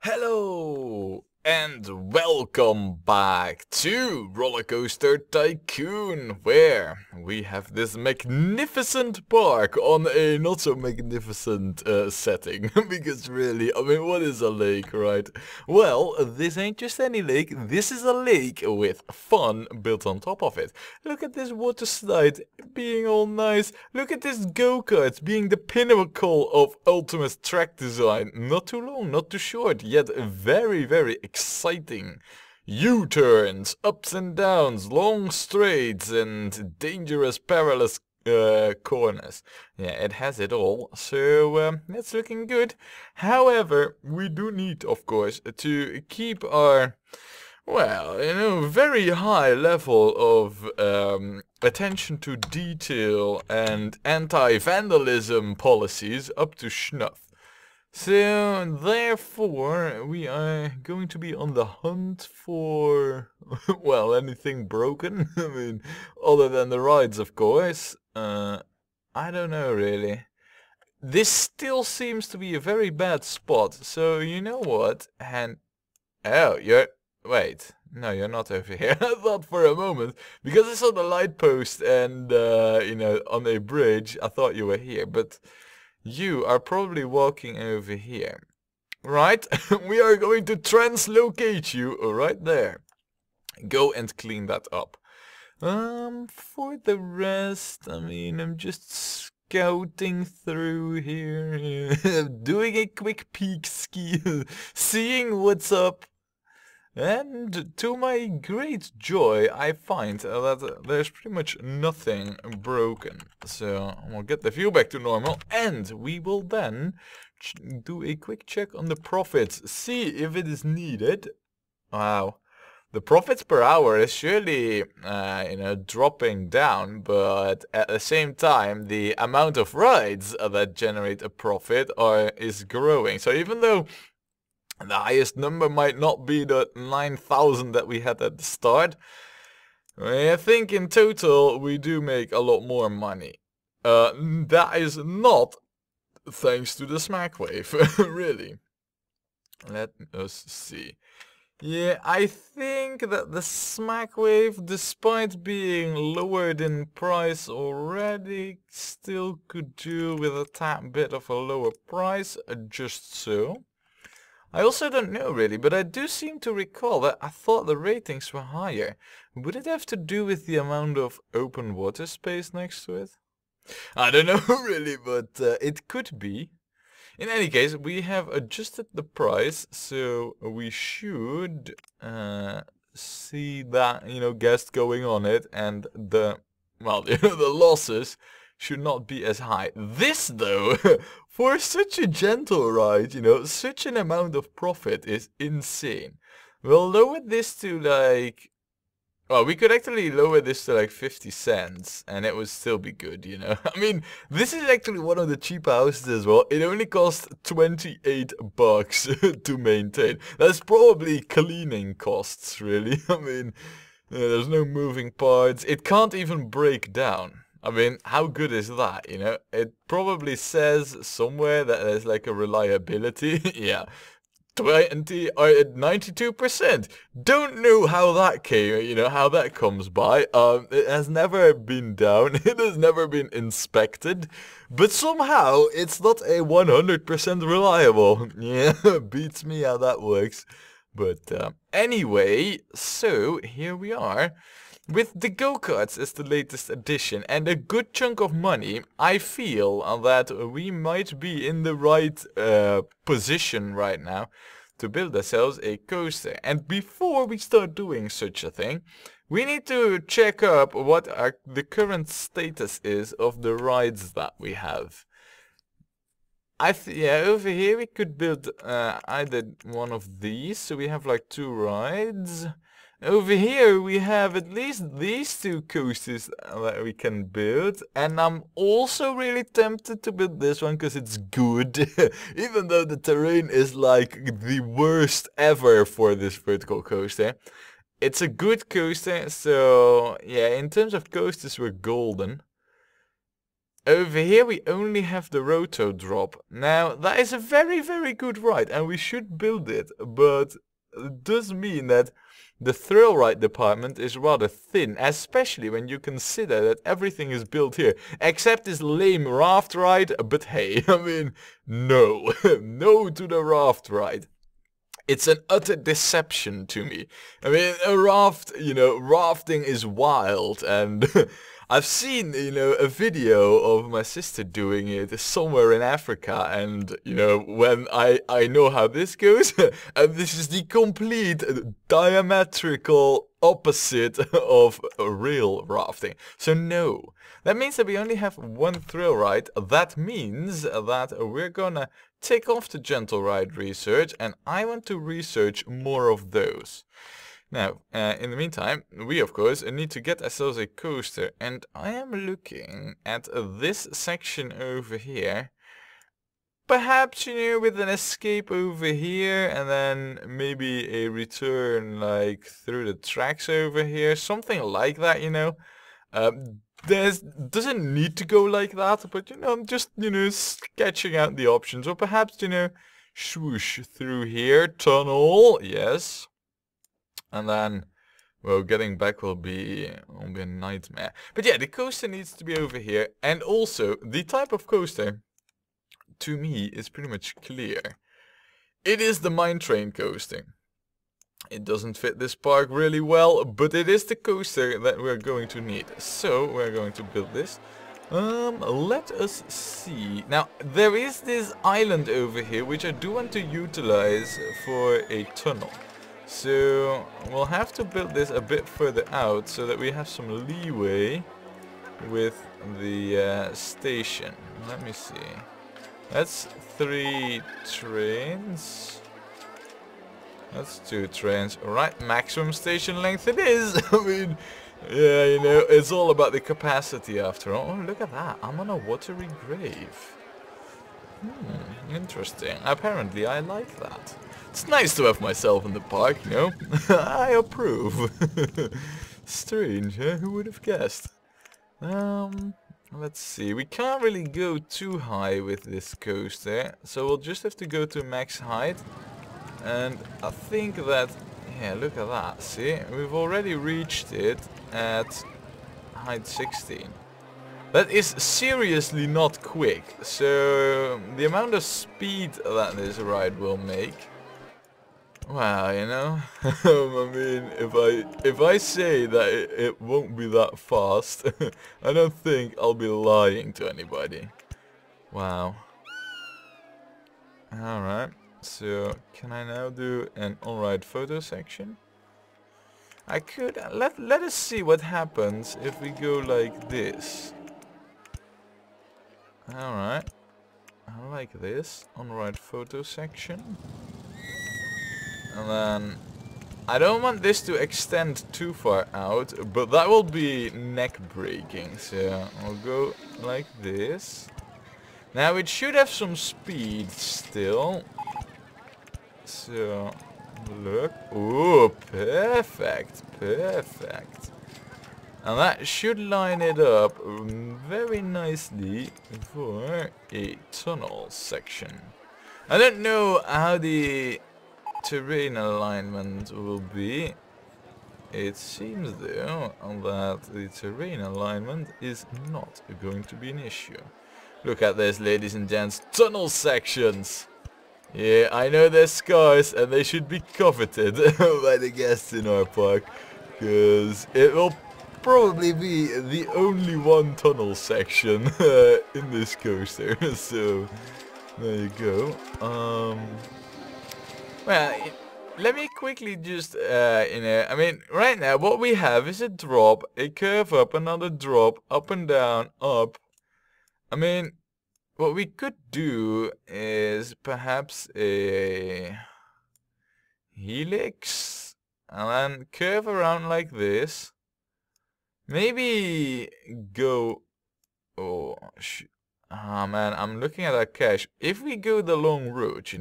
Hello and welcome back to Rollercoaster Tycoon, where we have this magnificent park on a not so magnificent setting. Because really, I mean, what is a lake, right? Well, this ain't just any lake, this is a lake with fun built on top of it. Look at this water slide being all nice. Look at this go-kart being the pinnacle of ultimate track design. Not too long, not too short, yet very, very exciting. U-turns, ups and downs, long straights and dangerous perilous corners. Yeah, it has it all, so that's looking good. However, we do need, of course, to keep our, well, very high level of attention to detail and anti-vandalism policies up to snuff. So, therefore, we are going to be on the hunt for, well, anything broken. I mean, other than the rides, of course. I don't know, really. This still seems to be a very bad spot, so you know what? And, oh, wait, no, you're not over here. I thought for a moment, because I saw the light post and, on a bridge, I thought you were here, but you are probably walking over here. Right? We are going to translocate you right there. Go and clean that up. For the rest, I mean, I'm just scouting through here, doing a quick peek ski, seeing what's up. And to my great joy, I find that there's pretty much nothing broken. So we'll get the view back to normal, and we will then do a quick check on the profits, see if it is needed. Wow, the profits per hour is surely, dropping down, but at the same time, the amount of rides that generate a profit is growing. So even though the highest number might not be the 9,000 that we had at the start, I think in total we do make a lot more money. That is not thanks to the smack wave, really. Let us see. Yeah, I think that the smack wave, despite being lowered in price already, still could do with a tad bit of a lower price, just so. I also don't know really, but I do seem to recall that I thought the ratings were higher. Would it have to do with the amount of open water space next to it? I don't know really, but it could be. In any case, we have adjusted the price, so we should see that, guest going on it, and the losses should not be as high. This though, for such a gentle ride, such an amount of profit is insane. We'll lower this to like, well, we could actually lower this to like 50 cents and it would still be good, I mean, this is actually one of the cheap houses as well. It only costs 28 bucks to maintain. That's probably cleaning costs, really. I mean, there's no moving parts. It can't even break down. I mean, how good is that, It probably says somewhere that there's like a reliability. Yeah, 20 or 92%. Don't know how that came, how that comes by. It has never been down. It has never been inspected. But somehow it's not a 100% reliable. Yeah, beats me how that works. But anyway, so here we are. With the go-karts as the latest addition and a good chunk of money, I feel that we might be in the right position right now to build ourselves a coaster. And before we start doing such a thing, we need to check up what the current status is of the rides that we have. Yeah, over here we could build either one of these, so we have like 2 rides. Over here we have at least these 2 coasters that we can build, and I'm also really tempted to build this one because it's good, even though the terrain is like the worst ever for this vertical coaster. It's a good coaster, so yeah, in terms of coasters we're golden. over here we only have the roto drop. Now that is a very, very good ride and we should build it, but it does mean that the thrill ride department is rather thin, especially when you consider that everything is built here, except this lame raft ride. But hey, I mean, no, no to the raft ride. It's an utter deception to me. I mean, a raft, rafting is wild, and I've seen, a video of my sister doing it somewhere in Africa, and, when I know how this goes, and this is the complete diametrical opposite of real rafting. So no, that means that we only have one thrill ride. That means that we're gonna take off the gentle ride research, and I want to research more of those. Now, in the meantime, we of course need to get ourselves a coaster, and I am looking at this section over here. Perhaps, with an escape over here, and then maybe a return like through the tracks over here, something like that, doesn't need to go like that, but I'm just, sketching out the options. Or perhaps, swoosh through here, tunnel, yes. And then, well, getting back will be a nightmare. But yeah, the coaster needs to be over here. And also, the type of coaster, to me, is pretty much clear. It is the mine train coaster. It doesn't fit this park really well, but it is the coaster that we're going to need. So, we're going to build this. Let us see. Now, there is this island over here, which I do want to utilize for a tunnel. So, we'll have to build this a bit further out, so that we have some leeway with the station. Let me see. That's 3 trains. That's 2 trains. Alright, maximum station length it is. I mean, yeah, it's all about the capacity after all. Oh, look at that. I'm on a watery grave. Interesting. Apparently I like that. It's nice to have myself in the park, I approve. Strange, huh? Who would have guessed? Let's see. We can't really go too high with this coaster, so we'll just have to go to max height. And I think that, yeah, look at that, see? We've already reached it at height 16. That is seriously not quick, so the amount of speed that this ride will make, well, I mean, if I say that it won't be that fast, I don't think I'll be lying to anybody. Wow. Alright. So, can I now do an on-ride photo section? I could. Let us see what happens if we go like this. Alright. I like this. On-ride photo section. And then, I don't want this to extend too far out, but that will be neck breaking. So, I'll go like this. Now, it should have some speed still. So, look. Oh, perfect, perfect. And that should line it up very nicely for a tunnel section. I don't know how the terrain alignment will be. It seems though that the terrain alignment is not going to be an issue. Look at this, ladies and gents, tunnel sections. Yeah, I know they're scarce and they should be coveted by the guests in our park, because it will probably be the only one tunnel section in this coaster. So there you go. Well, let me quickly just I mean, right now what we have is a drop, a curve up, another drop, up and down, up. I mean, what we could do is perhaps a helix and then curve around like this. Maybe go... Oh, man, I'm looking at our cache. If we go the long route,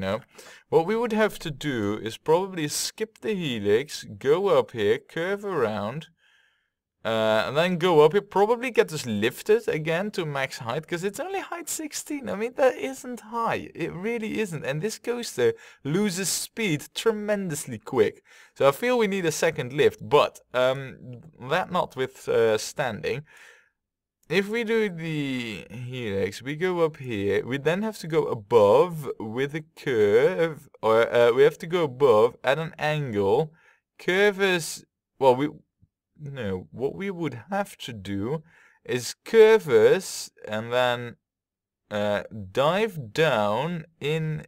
what we would have to do is probably skip the helix, go up here, curve around, And then go up. It probably get us lifted again to max height, because it's only height 16. I mean, that isn't high. It really isn't. And this coaster loses speed tremendously quick. So I feel we need a second lift. But that notwithstanding, if we do the helix, we go up here. We then have to go above with a curve, or we have to go above at an angle. Curve is, well, no, what we would have to do is curve us and then dive down in...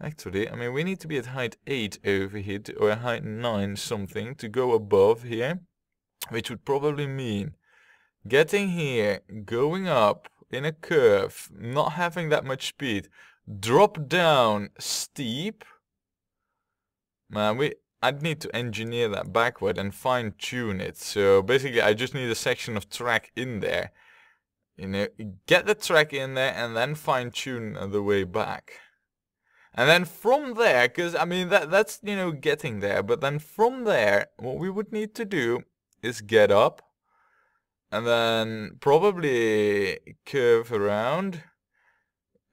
actually, I mean, we need to be at height 8 over here, or height 9 something, to go above here. Which would probably mean getting here, going up in a curve, not having that much speed, drop down steep. Man, I'd need to engineer that backward and fine tune it. So basically I just need a section of track in there. You know, get the track in there and then fine tune the way back. And then from there, because I mean that's, you know, getting there. But then from there, what we would need to do is get up. And then probably curve around.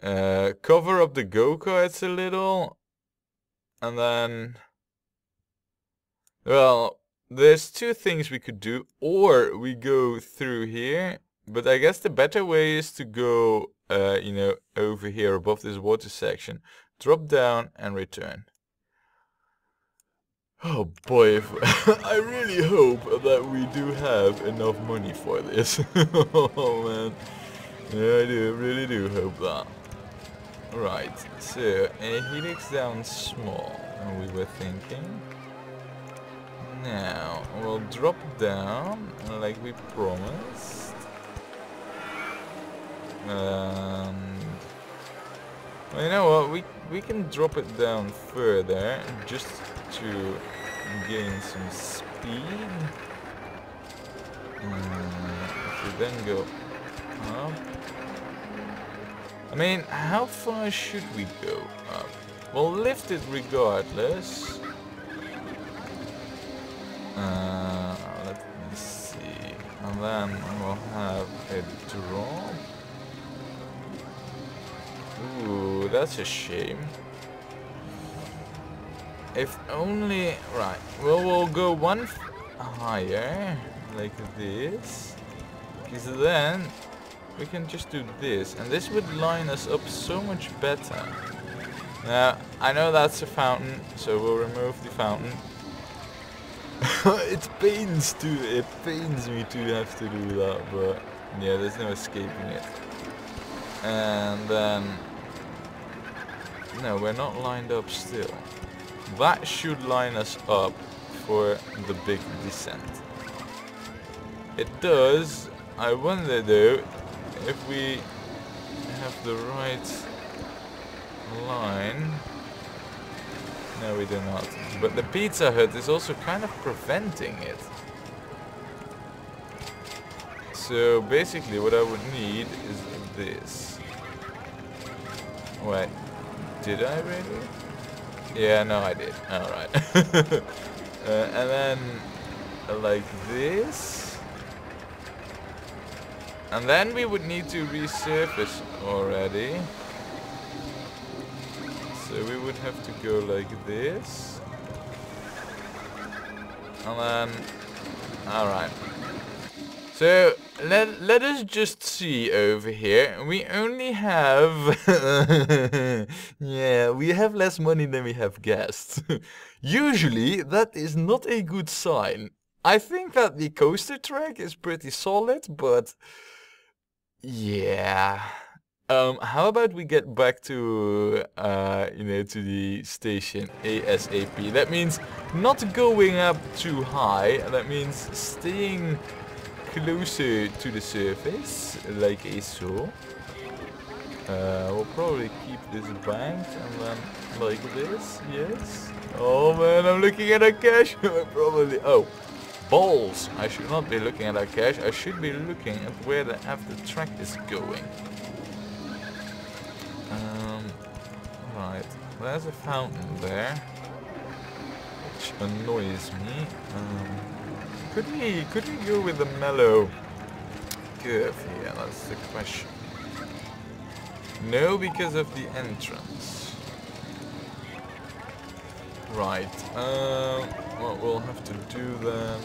Cover up the go-karts a little. And then... well, there's two things we could do. Or we go through here. But I guess the better way is to go, you know, over here above this water section. Drop down and return. Oh boy, I really hope that we do have enough money for this. Oh man. Yeah, I really do hope that. Right, so a helix down small, and we were thinking. Now, we'll drop down, like we promised. And... well, you know what, we can drop it down further, just to gain some speed. If we then go up... I mean, how far should we go up? We'll lift it regardless. Let me see. And then we'll have a drop. Ooh, that's a shame. If only... right. Well, we'll go one higher, like this. Because then we can just do this. And this would line us up so much better. Now, I know that's a fountain, so we'll remove the fountain. It pains me to have to do that, but yeah, there's no escaping it. And then... no, we're not lined up still. That should line us up for the big descent. It does. I wonder though if we have the right line. No, we do not. But the Pizza Hut is also kind of preventing it. So basically what I would need is this. Wait, did I really? Yeah, no I did. Alright. And then like this. And then we would need to resurface already. So we would have to go like this. And then... alright. So, let us just see over here. We only have... yeah, we have less money than we have guests. Usually, that is not a good sign. I think that the coaster track is pretty solid, but... yeah... how about we get back to, you know, to the station ASAP. That means not going up too high. That means staying closer to the surface, like so. We'll probably keep this banked and then like this, yes. Oh man, I'm looking at our cash. Probably, oh, balls. I should not be looking at our cash. I should be looking at where the track is going. Right, there's a fountain there, which annoys me. Could we go with a mellow curve here? That's the question. No, because of the entrance. Right. What we'll have to do then...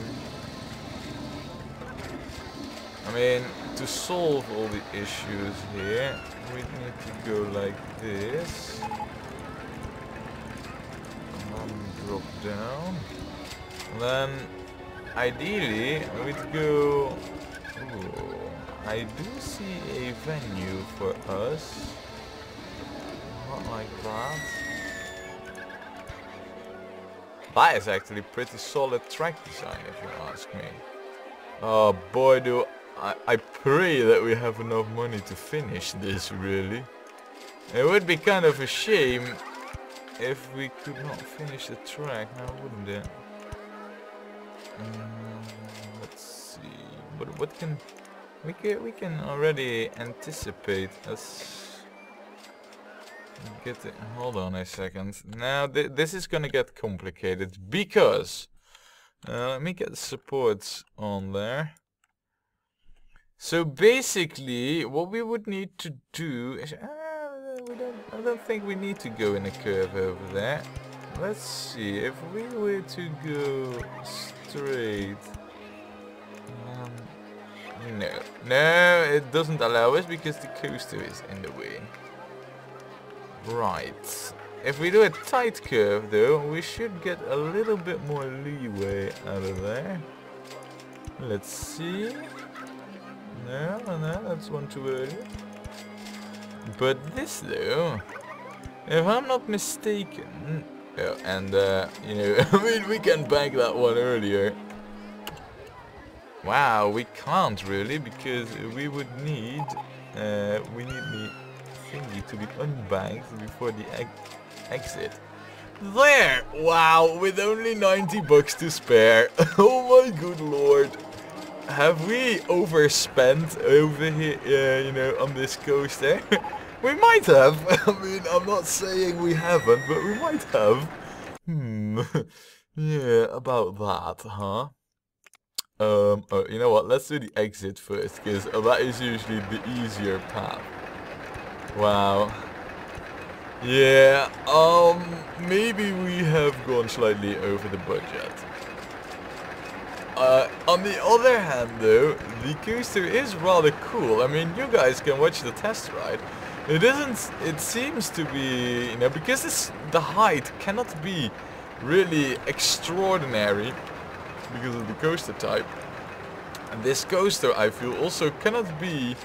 I mean, to solve all the issues here, we need to go like this. And then drop down. And then, ideally, we'd go... Ooh, I do see a venue for us. Not like that. That is actually pretty solid track design, if you ask me. Oh boy, do I pray that we have enough money to finish this, really. It would be kind of a shame if we could not finish the track, now wouldn't it? Let's see. What can we can already anticipate us get it. Hold on a second. Now this is gonna get complicated because let me get the supports on there. So basically, what we would need to do is, I don't think we need to go in a curve over there. Let's see, if we were to go straight, no, it doesn't allow us because the coaster is in the way. Right. If we do a tight curve though, we should get a little bit more leeway out of there. Let's see. No, that's one too early. But this though, if I'm not mistaken, and you know, I mean, we can bank that one earlier. Wow, we can't really, because we would need, we need the thingy to be unbanked before the exit. There! Wow, with only 90 bucks to spare. Oh my good lord. Have we overspent over here, you know, on this coaster? We might have. I mean, I'm not saying we haven't, but we might have. Yeah, about that, huh? You know what? Let's do the exit first, because that is usually the easier path. Wow. Yeah, maybe we have gone slightly over the budget. On the other hand though, the coaster is rather cool. I mean, you guys can watch the test ride. It seems to be, you know, because the height cannot be really extraordinary because of the coaster type. And this coaster, I feel, also cannot be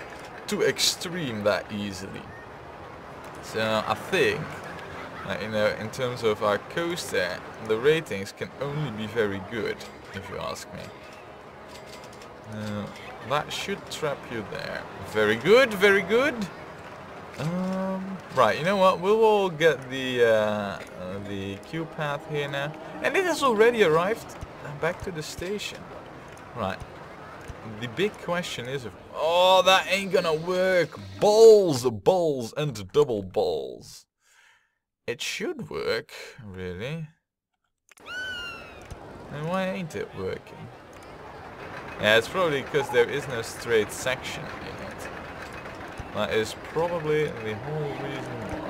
too extreme that easily. So I think, you know, in terms of our coaster, the ratings can only be very good, if you ask me. That should trap you there. Very good, very good. Right, you know what? We will get the queue path here now, and it has already arrived back to the station. Right. The big question is, oh, that ain't gonna work. Balls, and double balls. It should work, really. And why ain't it working? Yeah, it's probably because there is no straight section in it. That is probably the whole reason why.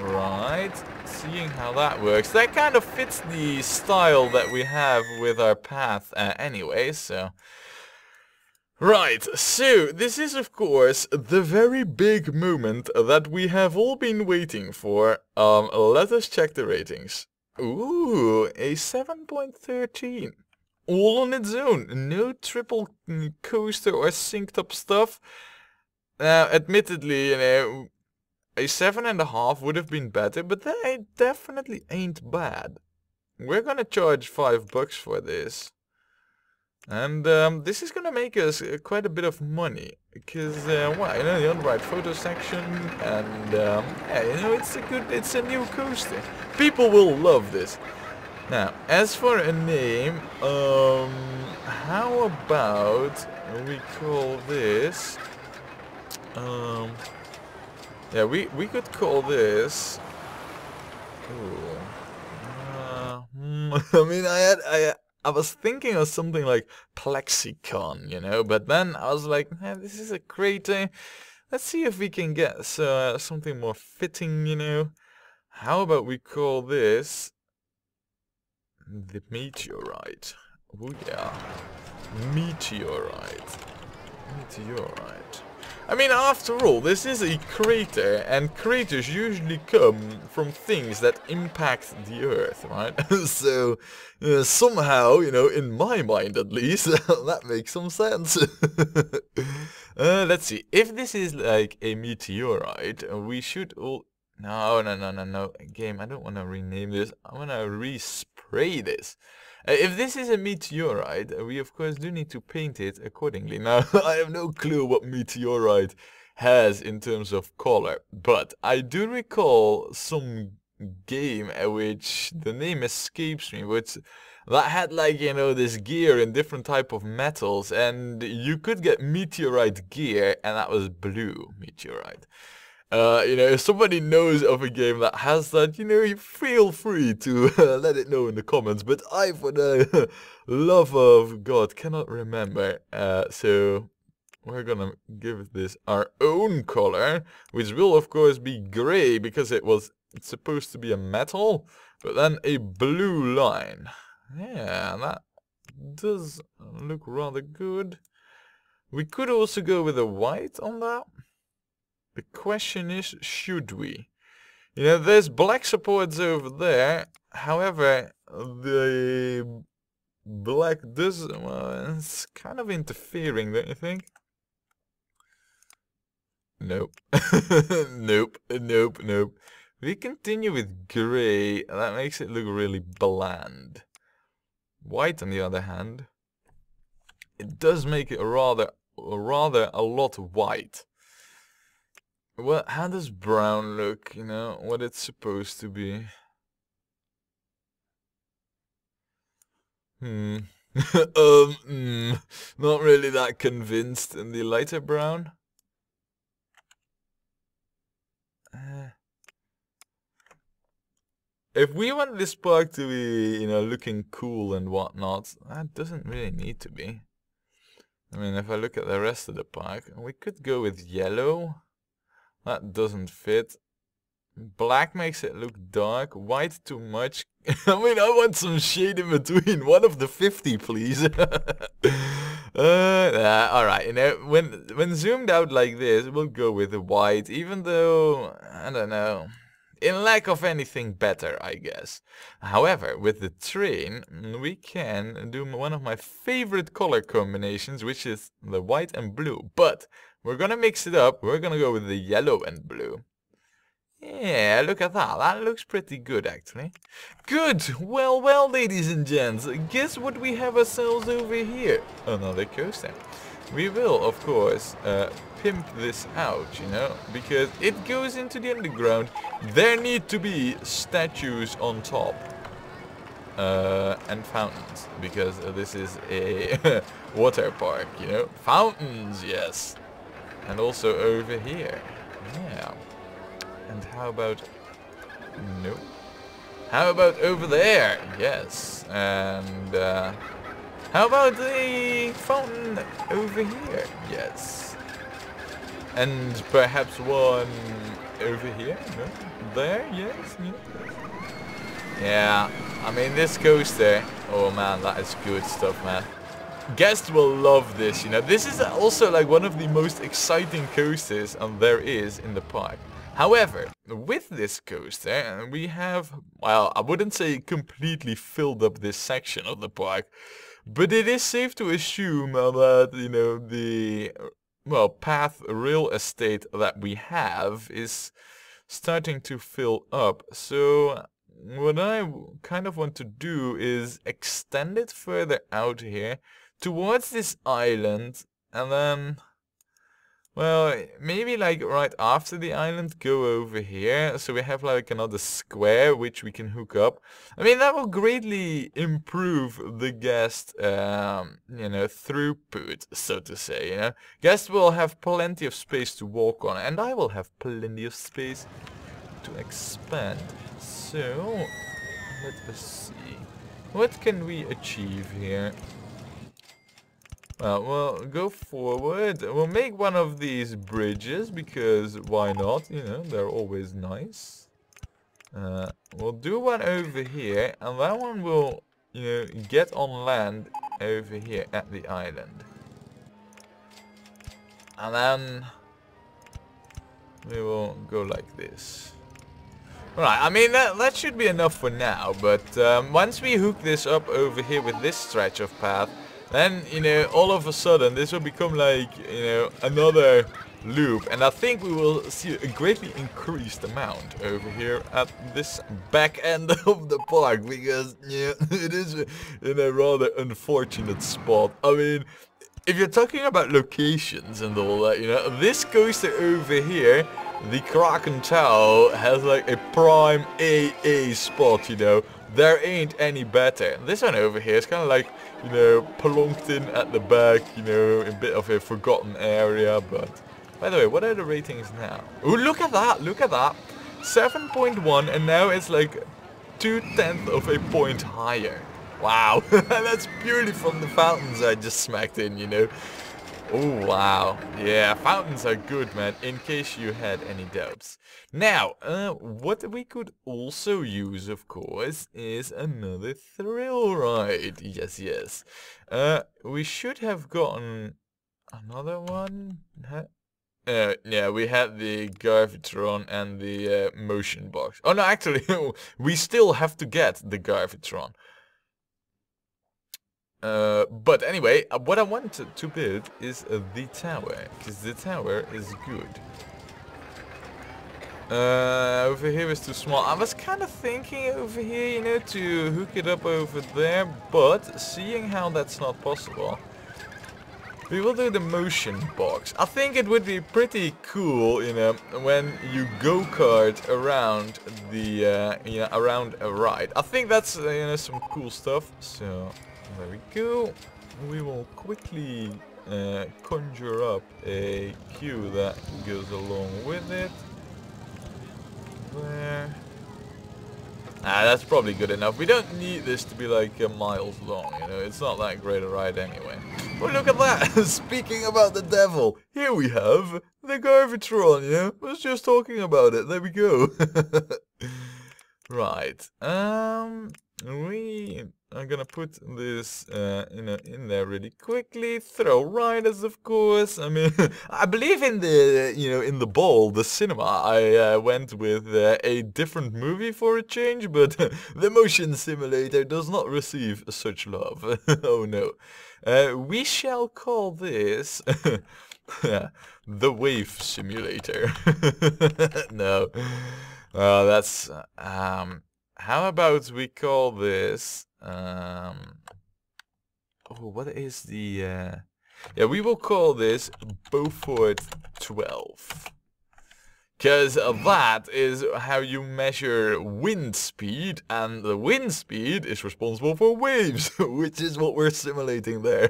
Right, seeing how that works. That kind of fits the style that we have with our path anyway, so... Right, so this is of course the very big moment that we have all been waiting for. Let us check the ratings. Ooh, a 7.13. All on its own. No triple coaster or synced up stuff. Now, admittedly, you know, a 7.5 would have been better, but that definitely ain't bad. We're gonna charge $5 for this. And this is gonna make us quite a bit of money, because well, you know, the on-ride photo section, and yeah, you know, it's a new coaster. People will love this. Now, as for a name, how about we call this? Yeah, we could call this. Ooh, I mean, I was thinking of something like Plexicon, you know, but then I was like, this is a crater. Let's see if we can get something more fitting, you know. How about we call this the meteorite? Oh yeah, meteorite. Meteorite. I mean, after all, this is a crater, and craters usually come from things that impact the Earth, right? So, somehow, you know, in my mind at least, that makes some sense. Let's see. If this is like a meteorite, we should all... No. Game, I don't want to rename this. I want to respray this. If this is a meteorite, we of course do need to paint it accordingly. Now, I have no clue what meteorite has in terms of color, but I do recall some game which the name escapes me, which that had like, you know, this gear in different type of metals, and you could get meteorite gear, and that was blue meteorite. You know, if somebody knows of a game that has that, you know, feel free to let it know in the comments. But I, for the love of God, cannot remember. So we're gonna give this our own color, which will of course be gray because it's supposed to be a metal, but then a blue line. Yeah, that does look rather good. We could also go with a white on that. The question is, should we? You know, there's black supports over there. However, the black does... well, it's kind of interfering, don't you think? Nope. Nope. We continue with grey. That makes it look really bland. White, on the other hand, it does make it a lot white. Well, how does brown look, you know, what it's supposed to be? Not really that convinced in the lighter brown. If we want this park to be, you know, looking cool and whatnot, that doesn't really need to be. I mean, if I look at the rest of the park, we could go with yellow. That doesn't fit. Black makes it look dark. White too much. I mean, I want some shade in between. One of the 50, please. Alright, you know, when zoomed out like this, we'll go with the white, even though, I don't know, in lack of anything better, I guess. However, with the train, we can do one of my favorite color combinations, which is the white and blue. But we're gonna mix it up. We're gonna go with the yellow and blue. Yeah, look at that. That looks pretty good, actually. Good. Well, ladies and gents, guess what we have ourselves over here? Another coaster. We will, of course, pimp this out, you know, because it goes into the underground. There need to be statues on top. And fountains, because this is a water park, you know. Fountains, yes. And also over here. Yeah. And how about... no. How about over there? Yes. And how about the fountain over here? Yes. And perhaps one over here? No? There? Yes? Yeah. I mean, this coaster... oh man, that is good stuff, man. Guests will love this, you know. This is also like one of the most exciting coasters there is in the park. However, with this coaster, we have, well, I wouldn't say completely filled up this section of the park, but it is safe to assume that, you know, the, well, path real estate that we have is starting to fill up. So what I kind of want to do is extend it further out here towards this island, and then, well, maybe like right after the island go over here, so we have like another square which we can hook up. I mean, that will greatly improve the guest, you know, throughput, so to say, you know. Guests will have plenty of space to walk on, and I will have plenty of space to expand. So, let us see. What can we achieve here? Well, we'll go forward. We'll make one of these bridges, because why not? You know, they're always nice. We'll do one over here, and that one will, you know, get on land over here at the island. And then we will go like this. Right, I mean, that should be enough for now, but once we hook this up over here with this stretch of path, then, you know, all of a sudden this will become like, you know, another loop, and I think we will see a greatly increased amount over here at this back end of the park, because, yeah, it is in a rather unfortunate spot. I mean, if you're talking about locations and all that, you know, this coaster over here, the Kraken Tower, has like a prime AA spot, you know. There ain't any better. This one over here is kind of like, you know, plunked in at the back, you know, a bit of a forgotten area. But, by the way, what are the ratings now? Oh, look at that, look at that. 7.1, and now it's like 2/10 of a point higher. Wow, that's purely from the fountains I just smacked in, you know. Oh, wow. Yeah, fountains are good, man, in case you had any doubts. Now, what we could also use, of course, is another thrill ride. Yes, yes. We should have gotten another one. Yeah, we had the Gravitron and the motion box. Oh, no, actually, we still have to get the Gravitron. But anyway, what I wanted to build is the tower, because the tower is good. Over here is too small. I was kind of thinking over here, you know, to hook it up over there, but seeing how that's not possible, we will do the motion box. I think it would be pretty cool, you know, when you go-kart around the, you know, around a ride. I think that's, you know, some cool stuff. So there we go. We will quickly conjure up a queue that goes along with it. There. Ah, that's probably good enough. We don't need this to be like miles long, you know. It's not that great a ride anyway. Well, look at that. Speaking about the devil, here we have the Gravitron, yeah? I was just talking about it. There we go. Right. We are gonna put this in there really quickly. Throw riders, of course. I mean, I believe in the, you know, in the bowl, the cinema, I went with a different movie for a change, but the motion simulator does not receive such love. Oh no. We shall call this the wave simulator. No. That's how about we call this oh, what is the yeah, we will call this Beaufort 12. Because that is how you measure wind speed, and the wind speed is responsible for waves, which is what we're simulating there.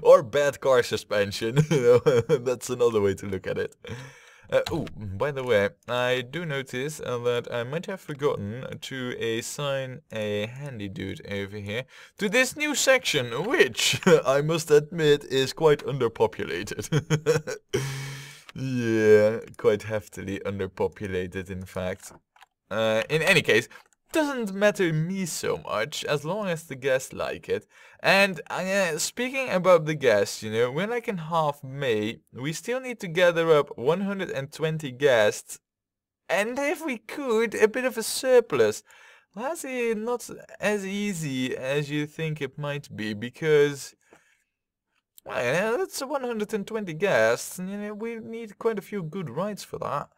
Or bad car suspension, you know, that's another way to look at it. Oh, by the way, I do notice that I might have forgotten to assign a handy dude over here to this new section, which, I must admit, is quite underpopulated. Yeah, quite heftily underpopulated, in fact. In any case, doesn't matter me so much, as long as the guests like it. And speaking about the guests, you know, we're like in half May, we still need to gather up 120 guests, and if we could, a bit of a surplus. That's not as easy as you think it might be, because, well, yeah, that's 120 guests, and you know, we need quite a few good rides for that.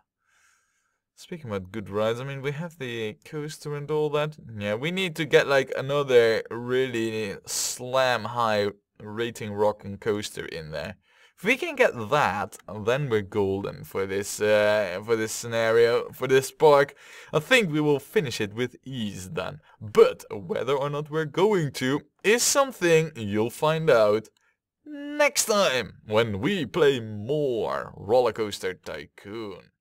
Speaking about good rides, I mean, we have the coaster and all that. Yeah, we need to get like another really slam high rating rocking coaster in there. If we can get that, then we're golden for this scenario, for this park. I think we will finish it with ease then. But whether or not we're going to is something you'll find out next time when we play more Rollercoaster Tycoon.